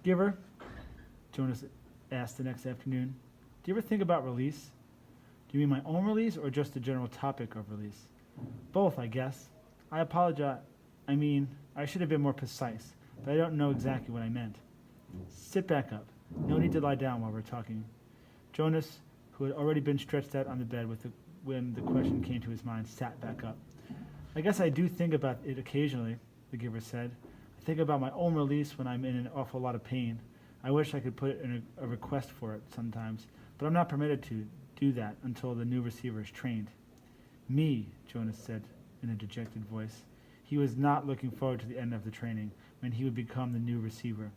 Giver, Jonas asked the next afternoon, do you ever think about release? Do you mean my own release or just the general topic of release? Both, I guess. I apologize. I should have been more precise, but I don't know exactly what I meant. Sit back up. No need to lie down while we're talking. Jonas, who had already been stretched out on the bed when the question came to his mind, sat back up. I guess I do think about it occasionally, the giver said. I think about my own release when I'm in an awful lot of pain. I wish I could put in a request for it sometimes, but I'm not permitted to do that until the new receiver is trained. Me, Jonas said in a dejected voice. He was not looking forward to the end of the training, when he would become the new receiver.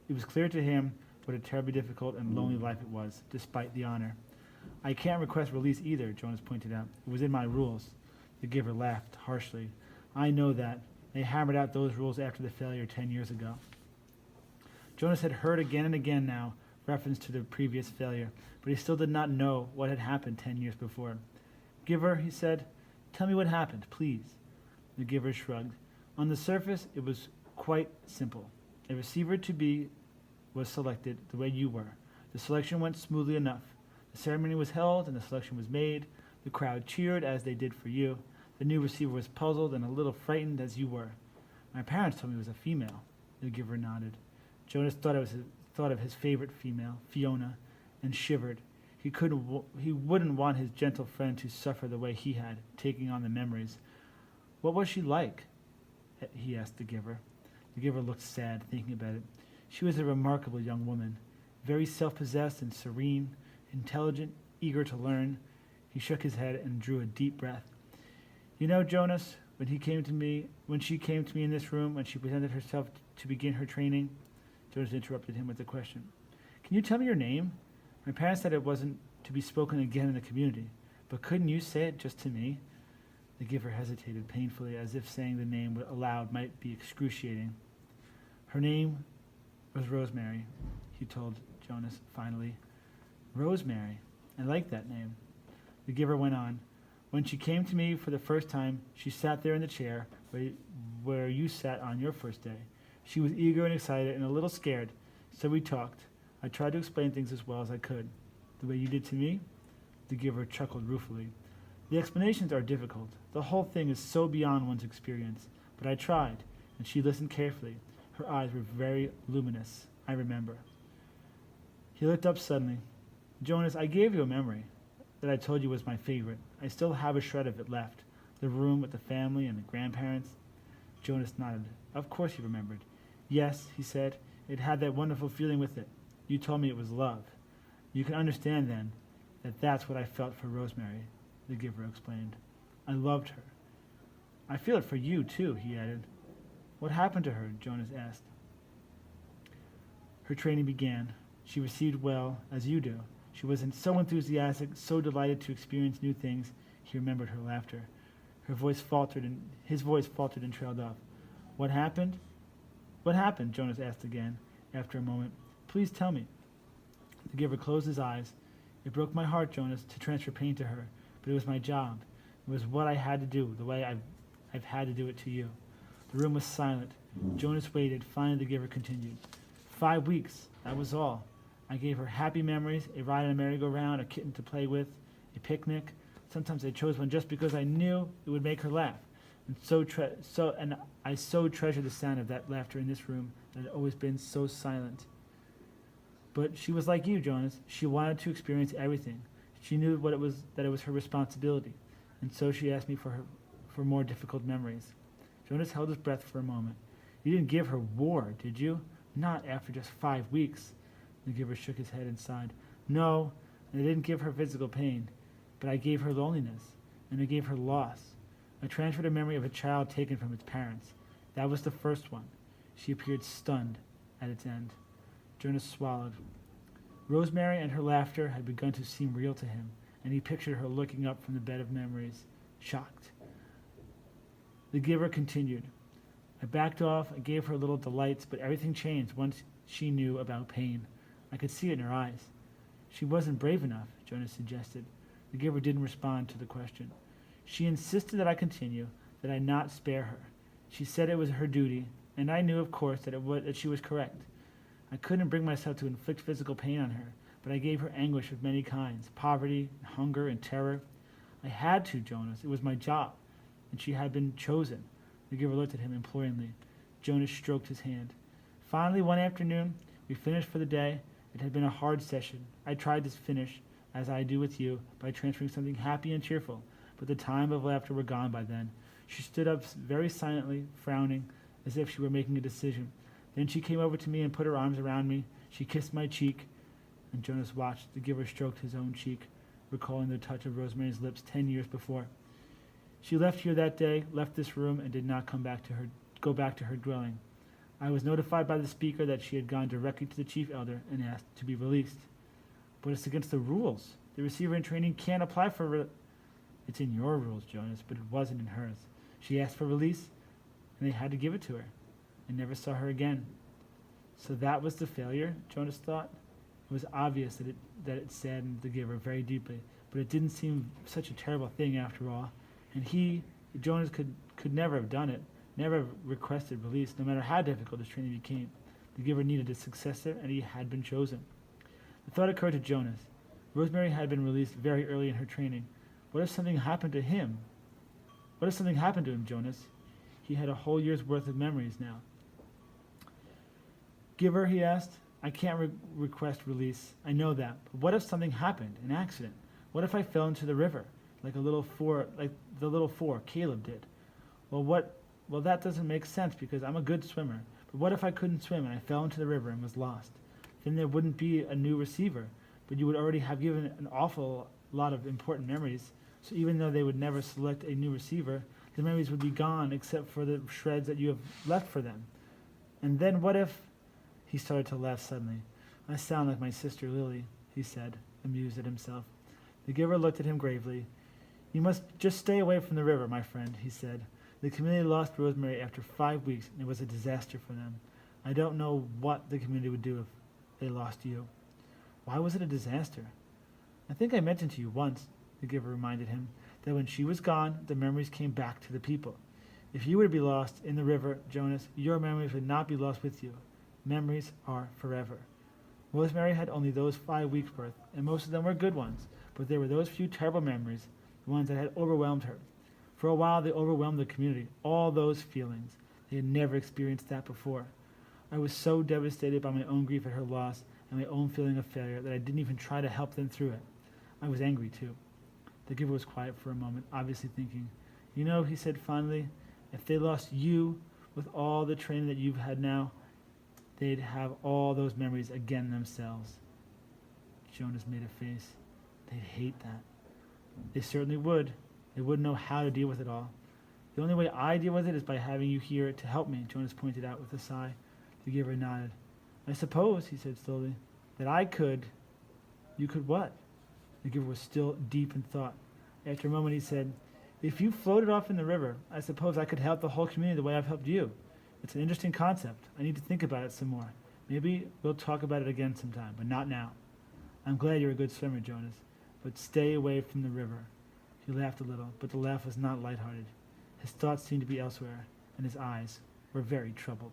It was clear to him what a terribly difficult and lonely life it was, despite the honor. I can't request release either, Jonas pointed out. It was in my rules. The giver laughed harshly. I know that. They hammered out those rules after the failure 10 years ago. Jonas had heard again and again now reference to the previous failure, but he still did not know what had happened 10 years before. Giver, he said, tell me what happened, please. The giver shrugged. On the surface, it was quite simple. A receiver to be was selected the way you were. The selection went smoothly enough. The ceremony was held and the selection was made. The crowd cheered as they did for you. The new receiver was puzzled and a little frightened as you were. My parents told me it was a female. The giver nodded. Jonas thought of his favorite female, Fiona, and shivered. He wouldn't want his gentle friend to suffer the way he had, taking on the memories. What was she like? He asked the giver. The giver looked sad, thinking about it. She was a remarkable young woman, very self-possessed and serene, intelligent, eager to learn. He shook his head and drew a deep breath. You know, Jonas, when she came to me in this room, when she presented herself to begin her training, Jonas interrupted him with a question. Can you tell me your name? My parents said it wasn't to be spoken again in the community, but couldn't you say it just to me? The giver hesitated painfully, as if saying the name aloud might be excruciating. Her name was Rosemary, he told Jonas finally. Rosemary. I like that name. The giver went on. When she came to me for the first time, she sat there in the chair where you sat on your first day. She was eager and excited and a little scared, so we talked. I tried to explain things as well as I could. The way you did to me? The giver chuckled ruefully. The explanations are difficult. The whole thing is so beyond one's experience. But I tried, and she listened carefully. Her eyes were very luminous, I remember. He looked up suddenly. Jonas, I gave you a memory that I told you was my favorite. I still have a shred of it left. The room with the family and the grandparents. Jonas nodded. Of course he remembered. Yes, he said, it had that wonderful feeling with it. You told me it was love. You can understand, then, that that's what I felt for Rosemary, the giver explained. I loved her. I feel it for you, too, he added. What happened to her? Jonas asked. Her training began. She received well, as you do. She was so enthusiastic, so delighted to experience new things. He remembered her laughter. His voice faltered and trailed off. What happened? What happened? Jonas asked again, after a moment. Please tell me. The giver closed his eyes. It broke my heart, Jonas, to transfer pain to her, but it was my job. It was what I had to do, the way I've had to do it to you. The room was silent. Jonas waited. Finally, the giver continued. 5 weeks, that was all. I gave her happy memories, a ride on a merry-go-round, a kitten to play with, a picnic. Sometimes I chose one just because I knew it would make her laugh. And I so treasured the sound of that laughter in this room that had always been so silent. But she was like you, Jonas. She wanted to experience everything. She knew that it was her responsibility, and so she asked me for more difficult memories. Jonas held his breath for a moment. You didn't give her war, did you? Not after just 5 weeks. The giver shook his head and sighed. No, and I didn't give her physical pain, but I gave her loneliness, and I gave her loss. I transferred a memory of a child taken from its parents. That was the first one. She appeared stunned at its end. Jonas swallowed. Rosemary and her laughter had begun to seem real to him, and he pictured her looking up from the bed of memories, shocked. The giver continued. I backed off, I gave her little delights, but everything changed once she knew about pain. I could see it in her eyes. She wasn't brave enough, Jonas suggested. The giver didn't respond to the question. She insisted that I continue, that I not spare her. She said it was her duty, and I knew, of course, that she was correct. I couldn't bring myself to inflict physical pain on her, but I gave her anguish of many kinds, poverty, hunger, and terror. I had to, Jonas. It was my job, and she had been chosen. The giver looked at him imploringly. Jonas stroked his hand. Finally, one afternoon, we finished for the day. It had been a hard session. I tried to finish, as I do with you, by transferring something happy and cheerful, but the time of laughter were gone by then. She stood up very silently, frowning, as if she were making a decision. Then she came over to me and put her arms around me. She kissed my cheek, and Jonas watched. The giver stroked his own cheek, recalling the touch of Rosemary's lips 10 years before. She left here that day, left this room, and did not go back to her dwelling. I was notified by the speaker that she had gone directly to the chief elder and asked to be released. But it's against the rules. The receiver in training can't apply for It's in your rules, Jonas, but it wasn't in hers. She asked for release, and they had to give it to her. I never saw her again. So that was the failure, Jonas thought. It was obvious that it saddened the giver very deeply, but it didn't seem such a terrible thing after all. And Jonas, could never have done it, never have requested release, no matter how difficult his training became. The giver needed a successor, and he had been chosen. The thought occurred to Jonas. Rosemary had been released very early in her training. What if something happened to him? What if something happened to him, Jonas? He had a whole year's worth of memories now. Giver, he asked, I can't request release. I know that. But what if something happened, an accident? What if I fell into the river, like the little four, Caleb did? Well, that doesn't make sense because I'm a good swimmer. But what if I couldn't swim and I fell into the river and was lost? Then there wouldn't be a new receiver, but you would already have given an awful lot of important memories. So even though they would never select a new receiver, the memories would be gone except for the shreds that you have left for them. And then what if... He started to laugh suddenly. I sound like my sister Lily, he said, amused at himself. The giver looked at him gravely. You must just stay away from the river, my friend, he said. The community lost Rosemary after 5 weeks, and it was a disaster for them. I don't know what the community would do if they lost you. Why was it a disaster? I think I mentioned to you once, the giver reminded him, that when she was gone, the memories came back to the people. If you were to be lost in the river, Jonas, your memories would not be lost with you. Memories are forever. Rosemary had only those 5 weeks' worth, and most of them were good ones, but there were those few terrible memories, the ones that had overwhelmed her. For a while, they overwhelmed the community, all those feelings. They had never experienced that before. I was so devastated by my own grief at her loss and my own feeling of failure that I didn't even try to help them through it. I was angry, too. The giver was quiet for a moment, obviously thinking. You know, he said finally, if they lost you with all the training that you've had now, they'd have all those memories again themselves. Jonas made a face. They'd hate that. They certainly would. They wouldn't know how to deal with it all. The only way I deal with it is by having you here to help me, Jonas pointed out with a sigh. The giver nodded. I suppose, he said slowly, that I could. You could what? The giver was still deep in thought. After a moment he said, if you floated off in the river, I suppose I could help the whole community the way I've helped you. It's an interesting concept. I need to think about it some more. Maybe we'll talk about it again sometime, but not now. I'm glad you're a good swimmer, Jonas, but stay away from the river. He laughed a little, but the laugh was not lighthearted. His thoughts seemed to be elsewhere, and his eyes were very troubled.